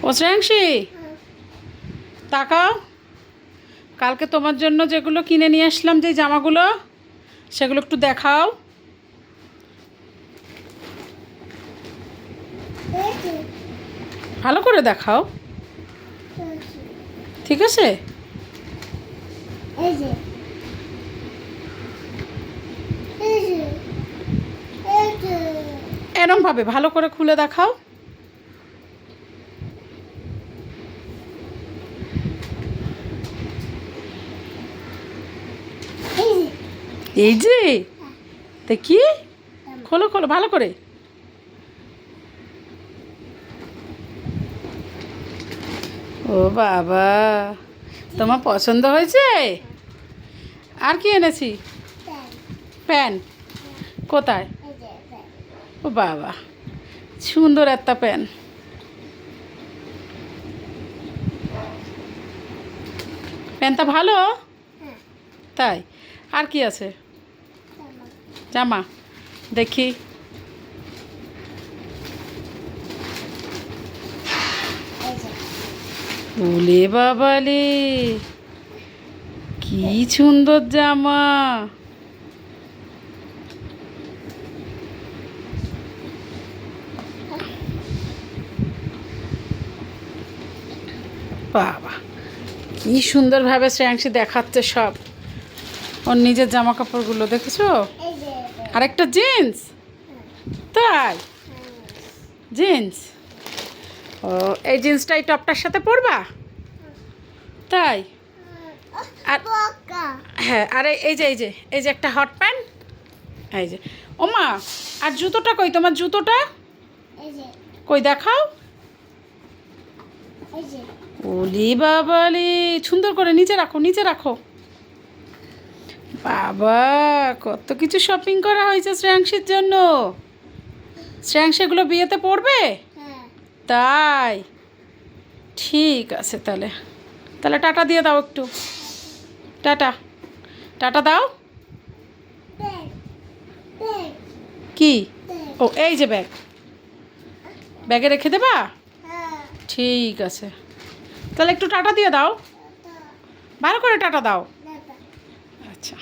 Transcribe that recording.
ও শ্রেয়াংশী, তাকাও। কালকে তোমার জন্য যেগুলো কিনে নিয়ে আসলাম, যে জামাগুলো, সেগুলো একটু দেখাও। ভালো করে দেখাও, ঠিক আছে? এরম ভাবে ভালো করে খুলে দেখাও। এই যে দেখি, খোলো খোলো ভালো করে। ও বাবা, তোমার পছন্দ হয়েছে? আর কি এনেছি? প্যান কোথায়? ও বাবা, সুন্দর একটা প্যান। প্যানটা ভালো? তাই? আর কি আছে? জামা দেখি। ওলে বাবালে, কি সুন্দর জামা! বাবা, কি সুন্দরভাবে শ্রেয়াংশী দেখাচ্ছে সব ওর নিজের জামা কাপড়গুলো, দেখেছো? আরেকটা জিন্স। তাই? জিন্স। ও, এই জিন্সটা এই টপটার সাথে পরবা? তাই? আর হ্যাঁ, আর এই যে একটা হট প্যান্ট। এই যে, ওমা, আর জুতোটা কই? তোমার জুতোটা কই, দেখাও। ওলি বাবালি, সুন্দর করে নিচে রাখো, নিচে রাখো। বাবা, কত কিছু শপিং করা হয়েছে শ্রেয়াংশীর জন্য। শ্রেয়াংশী এগুলো বিয়েতে পড়বে? তাই? ঠিক আছে, তাহলে তাহলে টাটা দিয়ে দাও একটু। টাটা, টাটা দাও। কি? ও, এই যে ব্যাগ, ব্যাগে রেখে দেবা? ঠিক আছে, তাহলে একটু টাটা দিয়ে দাও, ভালো করে টাটা দাও। আচ্ছা।